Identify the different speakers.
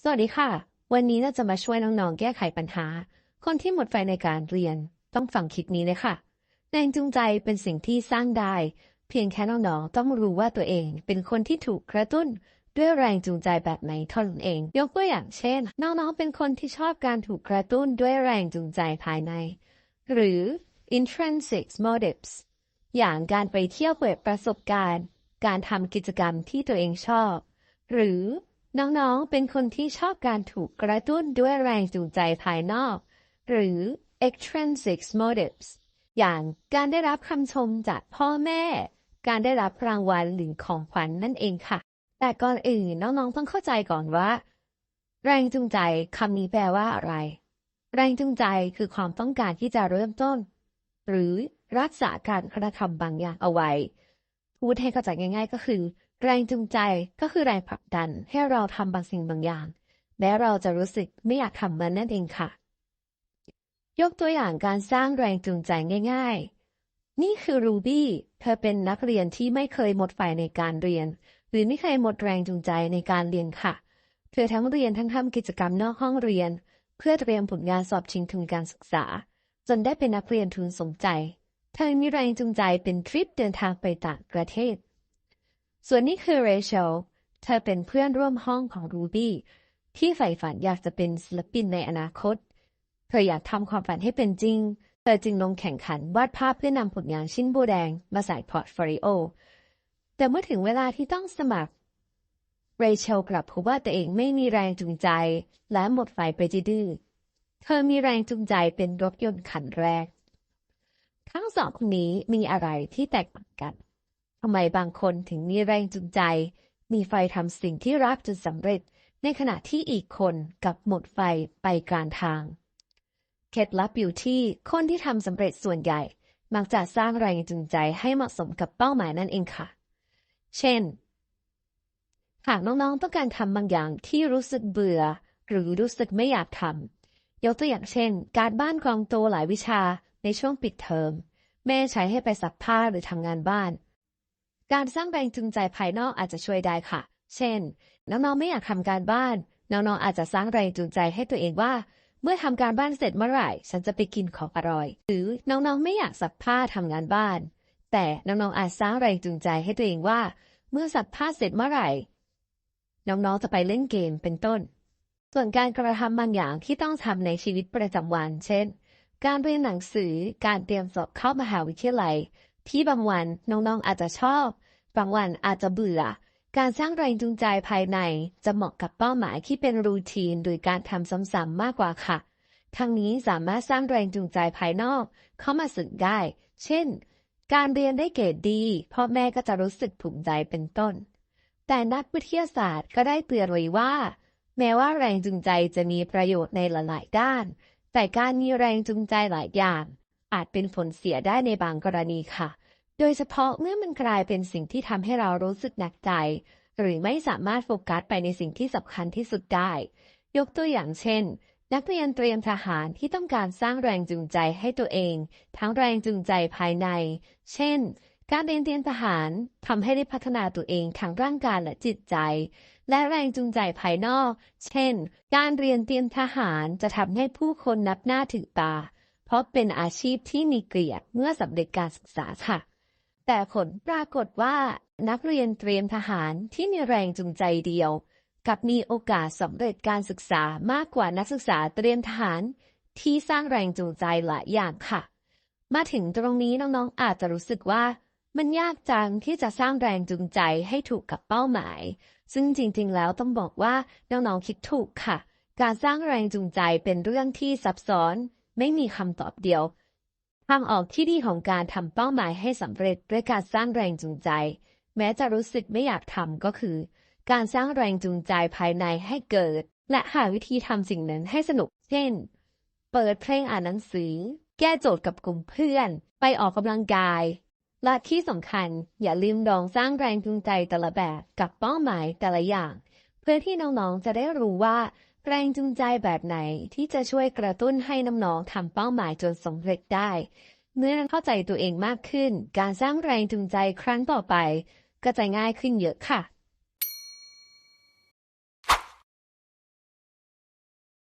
Speaker 1: สวัสดีค่ะวันนี้เราจะมาช่วยน้องๆแก้ไขปัญหาคนที่หมดไฟในการเรียนต้องฟังคลิปนี้เลยค่ะแรงจูงใจเป็นสิ่งที่สร้างได้เพียงแค่น้องๆต้องรู้ว่าตัวเองเป็นคนที่ถูกกระตุ้นด้วยแรงจูงใจแบบไหนเท่านั้นเองยกตัวอย่างเช่นน้องๆเป็นคนที่ชอบการถูกกระตุ้นด้วยแรงจูงใจภายในหรือ intrinsic motives อย่างการไปเที่ยวเปิดประสบการณ์การทำกิจกรรมที่ตัวเองชอบหรือน้องๆ เป็นคนที่ชอบการถูกกระตุ้นด้วยแรงจูงใจภายนอกหรือ extrinsic motives อย่างการได้รับคำชมจากพ่อแม่การได้รับรางวัลหรือของขวัญ นั่นเองค่ะแต่ก่อนอื่นน้องๆต้องเข้าใจก่อนว่าแรงจูงใจคำนี้แปลว่าอะไรแรงจูงใจคือความต้องการที่จะเริ่มต้นหรือรักษาการกระทำบางอย่างเอาไว้พูดให้เข้าใจง่ายๆก็คือแรงจูงใจก็คือแรงผลักดันให้เราทำบางสิ่งบางอย่างแม้เราจะรู้สึกไม่อยากทำมันนั่นเองค่ะยกตัวอย่างการสร้างแรงจูงใจง่ายๆนี่คือรูบี้เธอเป็นนักเรียนที่ไม่เคยหมดไฟในการเรียนหรือไม่เคยหมดแรงจูงใจในการเรียนค่ะเธอทั้งเรียนทั้งทำกิจกรรมนอกห้องเรียนเพื่อเตรียมผลงานสอบชิงทุนการศึกษาจนได้เป็นนักเรียนทุนสมใจเธอมีแรงจูงใจเป็นทริปเดินทางไปต่างประเทศส่วนนี้คือเรเชลเธอเป็นเพื่อนร่วมห้องของรูบี้ที่ใฝ่ฝันอยากจะเป็นศิลปินในอนาคตเธออยากทำความฝันให้เป็นจริงเธอจึงลงแข่งขันวาดภาพเพื่อนำผลงานชิ้นโบแดงมาใส่พอร์ตโฟลิโอแต่เมื่อถึงเวลาที่ต้องสมัครเรเชลกลับพบว่าตัวเองไม่มีแรงจูงใจและหมดไฟไปดื้อเธอมีแรงจูงใจเป็นรถยนต์คันแรกทั้งสองคนนี้มีอะไรที่แตกต่างกันทำไมบางคนถึงมีแรงจูงใจมีไฟทำสิ่งที่รักจนสำเร็จในขณะที่อีกคนกับหมดไฟไปกลางทางเคล็ดลับอยู่ที่คนที่ทำสำเร็จส่วนใหญ่มักจะสร้างแรงจูงใจให้เหมาะสมกับเป้าหมายนั่นเองค่ะเช่นหากน้องๆต้องการทำบางอย่างที่รู้สึกเบื่อหรือรู้สึกไม่อยากทำยกตัวอย่างเช่นการบ้านกองโตหลายวิชาในช่วงปิดเทอมแม่ใช้ให้ไปซักผ้าหรือทำงานบ้านการสร้างแรงจูงใจภายนอกอาจจะช่วยได้ค่ะเช่นน้องๆไม่อยากทำการบ้านน้องๆอาจจะสร้างแรงจูงใจให้ตัวเองว่าเมื่อทำการบ้านเสร็จเมื่อไหร่ฉันจะไปกินของอร่อยหรือน้องๆไม่อยากซักผ้าทำงานบ้านแต่น้องๆอาจสร้างแรงจูงใจให้ตัวเองว่าเมื่อซักผ้าเสร็จเมื่อไหร่น้องๆจะไปเล่นเกมเป็นต้นส่วนการกระทำบางอย่างที่ต้องทำในชีวิตประจำวันเช่นการเรียนหนังสือการเตรียมสอบเข้ามหาวิทยาลัยที่บางวันน้องๆอาจจะชอบบางวันอาจจะเบื่อการสร้างแรงจูงใจภายในจะเหมาะกับเป้าหมายที่เป็นรูทีนโดยการทำซ้ำๆมากกว่าค่ะทั้งนี้สามารถสร้างแรงจูงใจภายนอกเข้ามาเสริมได้เช่นการเรียนได้เกรดดีพ่อแม่ก็จะรู้สึกภูมิใจเป็นต้นแต่นักวิทยาศาสตร์ก็ได้เตือนไว้ว่าแม้ว่าแรงจูงใจจะมีประโยชน์ในหลายๆด้านแต่การมีแรงจูงใจหลายอย่างอาจเป็นผลเสียได้ในบางกรณีค่ะโดยเฉพาะเมื่อมันกลายเป็นสิ่งที่ทำให้เรารู้สึกหนักใจหรือไม่สามารถโฟกัสไปในสิ่งที่สำคัญที่สุดได้ยกตัวอย่างเช่นนักเรียนเตรียมทหารที่ต้องการสร้างแรงจูงใจให้ตัวเองทั้งแรงจูงใจภายในเช่นการเรียนเตรียมทหารทำให้ได้พัฒนาตัวเองทั้งร่างกายและจิตใจและแรงจูงใจภายนอกเช่นการเรียนเตรียมทหารจะทำให้ผู้คนนับหน้าถือตาเพราะเป็นอาชีพที่มีเกียรติเมื่อสำเร็จการศึกษาค่ะแต่ผลปรากฏว่านักเรียนเตรียมทหารที่มีแรงจูงใจเดียวกับมีโอกาสสำเร็จการศึกษามากกว่านักศึกษาเตรียมทหารที่สร้างแรงจูงใจหลายอย่างค่ะมาถึงตรงนี้น้องๆอาจจะรู้สึกว่ามันยากจังที่จะสร้างแรงจูงใจให้ถูกกับเป้าหมายซึ่งจริงๆแล้วต้องบอกว่าน้องๆคิดถูกค่ะการสร้างแรงจูงใจเป็นเรื่องที่ซับซ้อนไม่มีคำตอบเดียวทางออกที่ดีของการทำเป้าหมายให้สำเร็จด้วยการสร้างแรงจูงใจแม้จะรู้สึกไม่อยากทำก็คือการสร้างแรงจูงใจภายในให้เกิดและหาวิธีทำสิ่งนั้นให้สนุกเช่นเปิดเพลงอ่านหนังสือแก้โจทย์กับกลุ่มเพื่อนไปออกกำลังกายและที่สำคัญอย่าลืมลองสร้างแรงจูงใจแต่ละแบบกับเป้าหมายแต่ละอย่างเพื่อที่น้องๆจะได้รู้ว่าแรงจูงใจแบบไหนที่จะช่วยกระตุ้นให้น้องๆทำเป้าหมายจนสำเร็จได้เมื่อเข้าใจตัวเองมากขึ้นการสร้างแรงจูงใจครั้งต่อไปก็จะง่ายขึ้นเยอะค่ะ